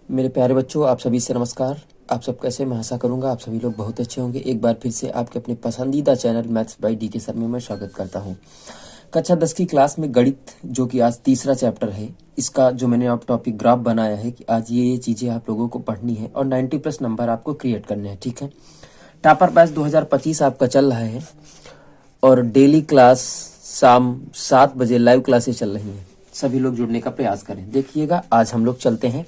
मेरे प्यारे बच्चों, आप सभी से नमस्कार। आप सब कैसे? मैं आशा करूंगा आप सभी लोग बहुत अच्छे होंगे। एक बार फिर से आपके अपने पसंदीदा चैनल मैथ्स बाय डी के सर में मैं स्वागत करता हूं। कक्षा 10 की क्लास में गणित, जो कि आज तीसरा चैप्टर है, इसका जो मैंने आप टॉपिक ग्राफ बनाया है कि आज ये चीज़ें आप लोगों को पढ़नी है और 90+ नंबर आपको क्रिएट करने हैं। ठीक है, टॉपर बैच 2025 आपका चल रहा है और डेली क्लास शाम 7 बजे लाइव क्लासेस चल रही हैं। सभी लोग जुड़ने का प्रयास करें। देखिएगा, आज हम लोग चलते हैं।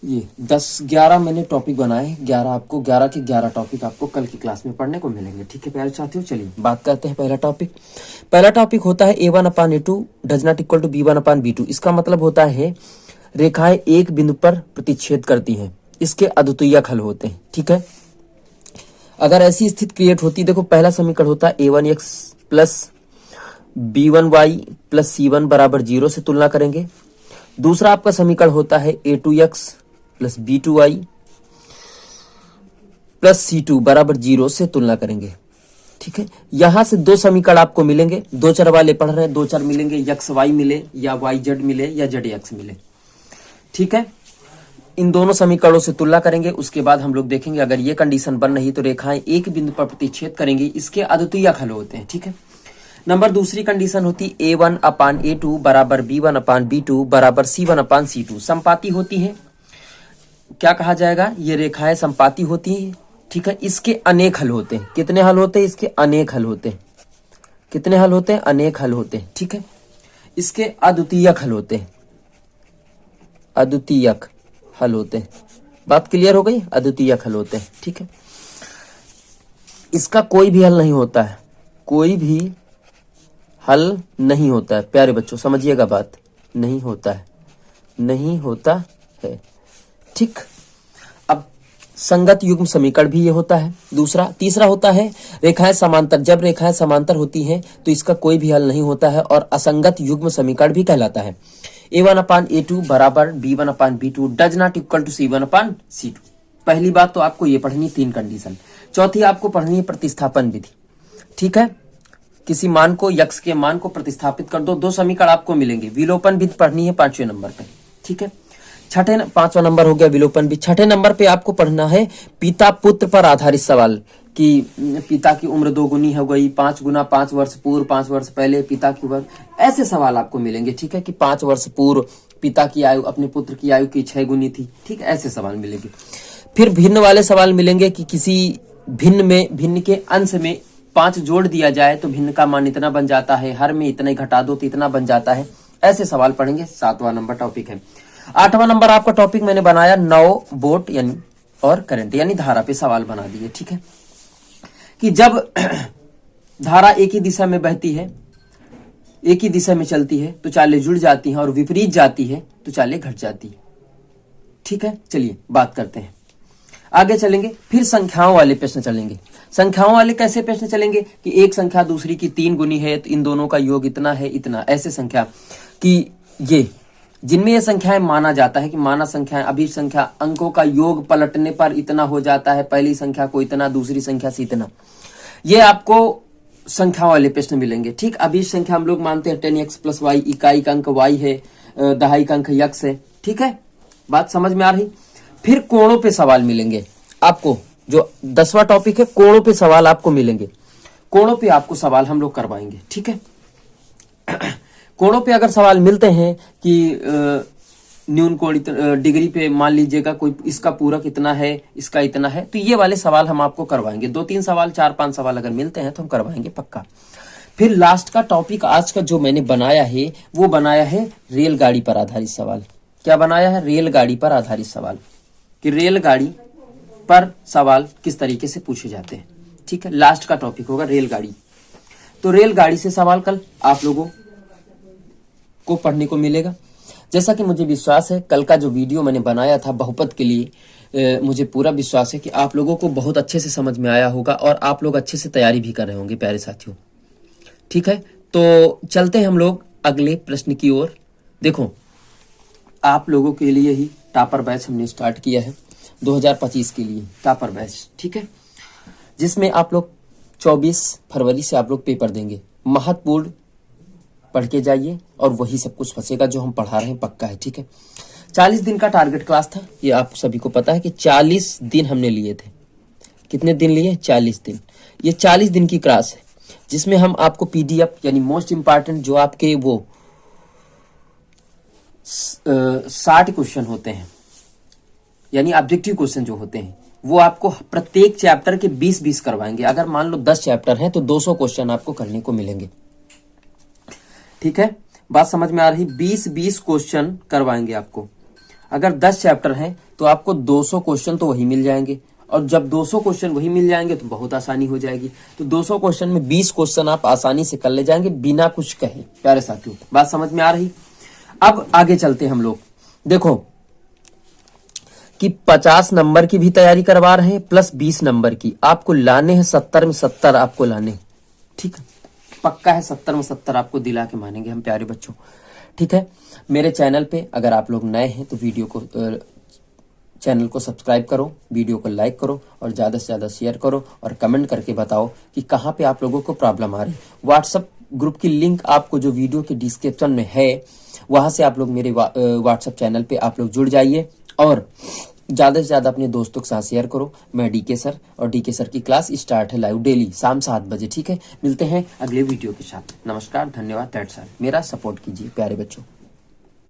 ये 10-11 मैंने टॉपिक बनाए, 11 के 11 टॉपिक आपको कल की क्लास में पढ़ने को मिलेंगे। ठीक है प्यारे साथियों, चलिए बात करते हैं। पहला टॉपिक होता है a1/a2 does not equal to b1/b2। इसका मतलब होता है रेखाएं एक बिंदु पर प्रतिच्छेद करती हैं, इसके अद्वितीयक हल होते हैं। ठीक है, अगर ऐसी स्थिति क्रिएट होती, देखो पहला समीकरण होता है a1x plus b1y plus c1 बराबर 0 से तुलना करेंगे। दूसरा आपका समीकरण होता है a2x plus b2y plus c2 बराबर 0 से तुलना करेंगे। ठीक है, यहां से दो समीकरण आपको मिलेंगे। दो चर वाले पढ़ रहे हैं, दो चर मिलेंगे, यक्स वाई मिले या वाई जेड मिले या जेड एक्स मिले। ठीक है, इन दोनों समीकरणों से तुलना करेंगे। उसके बाद हम लोग देखेंगे अगर ये कंडीशन बन रही तो रेखाएं एक बिंदु पर प्रतिच्छेद करेंगी, इसके अद्वितीयक हल होते हैं। ठीक है, नंबर दूसरी कंडीशन होती a1/a2 बराबर b1/b2 बराबर c1/c2। संपाती होती है। क्या कहा जाएगा? ये रेखाएं संपाती होती हैं। ठीक है, इसके अनेक हल होते हैं। कितने हल होते हैं? इसके अनेक हल होते हैं। कितने हल होते हैं? अनेक हल होते हैं। ठीक है, इसके अद्वितीयक हल होते हैं। अद्वितीयक हल होते हैं। बात क्लियर हो गई? अद्वितीयक हल होते हैं। ठीक है, इसका कोई भी हल नहीं होता है। कोई भी हल नहीं होता है। प्यारे बच्चों समझिएगा बात, नहीं होता है, नहीं होता है। ठीक, अब संगत युग्म समीकरण भी ये होता है। तीसरा होता है रेखाएं समांतर। जब रेखाएं समांतर होती हैं तो इसका कोई भी हल नहीं होता है और असंगत युग्म समीकरण भी कहलाता है। a1/a2 बराबर b1/b2 does not equal to c1/c2। पहली बात तो आपको ये पढ़नी, तीन कंडीशन। चौथी आपको पढ़नी है प्रतिस्थापन विधि। ठीक है, किसी मान को, यक्स के मान को प्रतिस्थापित कर दो, दो समीकरण आपको मिलेंगे। विलोपन विधि पढ़नी है 5वें नंबर पे। ठीक है, 5वां नंबर हो गया विलोपन विधि। 6ठे नंबर पे आपको पढ़ना है पिता पुत्र पर आधारित सवाल कि पिता की उम्र 2 गुनी हो गई, 5 गुना 5 वर्ष पूर्व, 5 वर्ष पहले पिता की उम्र। ऐसे सवाल आपको मिलेंगे। ठीक है, कि 5 वर्ष पूर्व पिता की आयु अपने पुत्र की आयु की 6 गुनी थी। ठीक है, ऐसे सवाल मिलेंगे। फिर भिन्न वाले सवाल मिलेंगे कि किसी भिन्न के अंश में 5 जोड़ दिया जाए तो भिन्न का मान इतना बन जाता है, हर में इतना घटा दो तो इतना बन जाता है। ऐसे सवाल पढ़ेंगे। 7वां नंबर टॉपिक है। 8वां नंबर आपका टॉपिक मैंने बनाया नो वोल्ट यानी और करंट यानी धारा पे सवाल बना दिए। ठीक है, कि जब धारा एक ही दिशा में बहती है, एक ही दिशा में चलती है तो चालें जुड़ जाती हैं और विपरीत जाती है तो चालें घट जाती है। ठीक है, चलिए बात करते हैं, आगे चलेंगे। फिर संख्याओं वाले प्रश्न चलेंगे। संख्याओं वाले कैसे प्रश्न चलेंगे कि एक संख्या दूसरी की 3 गुनी है तो इन दोनों का योग इतना है, इतना। ऐसे संख्या कि ये जिनमें ये संख्याएं माना जाता है कि माना संख्याएं, अभी संख्या अंकों का योग पलटने पर इतना हो जाता है, पहली संख्या को इतना, दूसरी संख्या से इतना। ये आपको संख्या वाले प्रश्न मिलेंगे। ठीक, अभी संख्या हम लोग मानते हैं 10x प्लस वाई, इकाई का अंक y है, दहाई का अंक यक्स है। ठीक है, बात समझ में आ रही? फिर कोणों पे सवाल मिलेंगे आपको। जो 10वां टॉपिक है, कोणों पे सवाल आपको मिलेंगे। कोणों पे आपको सवाल हम लोग करवाएंगे। ठीक है, कोणों पे अगर सवाल मिलते हैं कि न्यून कोण डिग्री पे मान लीजिएगा कोई, इसका पूरक इतना है, इसका इतना है, तो ये वाले सवाल हम आपको करवाएंगे। 2-3 सवाल, 4-5 सवाल अगर मिलते हैं तो हम करवाएंगे पक्का। फिर लास्ट का टॉपिक आज का जो मैंने बनाया है वो बनाया है रेलगाड़ी पर आधारित सवाल। क्या बनाया है? रेलगाड़ी पर आधारित सवाल, कि रेलगाड़ी पर सवाल किस तरीके से पूछे जाते हैं। ठीक है, लास्ट का टॉपिक होगा रेलगाड़ी। तो रेलगाड़ी से सवाल कल आप लोगों को पढ़ने को मिलेगा। जैसा कि मुझे विश्वास है, कल का जो वीडियो मैंने बनाया था बहुपद के लिए, मुझे पूरा विश्वास है कि आप लोगों को बहुत अच्छे से समझ में आया होगा और आप लोग अच्छे से तैयारी भी कर रहे होंगे प्यारे साथियों। ठीक है, तो चलते हैं हम लोग अगले प्रश्न की ओर। देखो, आप लोगों के लिए ही टॉपर बैच हमने स्टार्ट किया है 2025 के लिए, टॉपर बैच। ठीक है, जिसमें आप लोग 24 फरवरी से आप लोग पेपर देंगे। महत्वपूर्ण पढ़ के जाइए और वही सब कुछ फंसेगा जो हम पढ़ा रहे हैं, पक्का है। ठीक है, 40 दिन का टारगेट क्लास था, ये आप सभी को पता है कि 40 दिन हमने लिए थे। कितने दिन लिए? 40 दिन। ये 40 दिन की क्लास है जिसमें हम आपको पीडीएफ यानी मोस्ट इंपॉर्टेंट जो आपके वो 60 क्वेश्चन होते हैं यानी ऑब्जेक्टिव क्वेश्चन जो होते हैं वो आपको प्रत्येक चैप्टर के 20-20 करवाएंगे। अगर मान लो 10 चैप्टर हैं तो 200 क्वेश्चन आपको करने को मिलेंगे। ठीक है, बात समझ में आ रही? 20-20 क्वेश्चन करवाएंगे आपको। अगर 10 चैप्टर हैं तो आपको 200 क्वेश्चन तो वही मिल जाएंगे, और जब 200 क्वेश्चन वही मिल जाएंगे तो बहुत आसानी हो जाएगी। तो 200 क्वेश्चन में 20 क्वेश्चन आप आसानी से कर ले जाएंगे बिना कुछ कहे। प्यारे साथियों, बात समझ में आ रही? अब आगे चलते हम लोग। देखो कि 50 नंबर की भी तैयारी करवा रहे हैं प्लस 20 नंबर की। आपको लाने हैं 70 में 70 आपको लाने। ठीक है, पक्का है 70 में 70 आपको दिला के मानेंगे हम प्यारे बच्चों। ठीक है, मेरे चैनल पे अगर आप लोग नए हैं तो चैनल को सब्सक्राइब करो, वीडियो को लाइक करो और ज़्यादा से ज़्यादा शेयर करो और कमेंट करके बताओ कि कहाँ पे आप लोगों को प्रॉब्लम आ रही। व्हाट्सएप ग्रुप की लिंक आपको जो वीडियो के डिस्क्रिप्शन में है वहाँ से आप लोग मेरे व्हाट्सएप चैनल पे आप लोग जुड़ जाइए और ज़्यादा से ज़्यादा अपने दोस्तों के साथ शेयर करो। मैं डीके सर, और डीके सर की क्लास स्टार्ट है लाइव डेली शाम 7 बजे। ठीक है, मिलते हैं अगले वीडियो के साथ। नमस्कार, धन्यवाद, दैट्स ऑल। मेरा सपोर्ट कीजिए प्यारे बच्चों।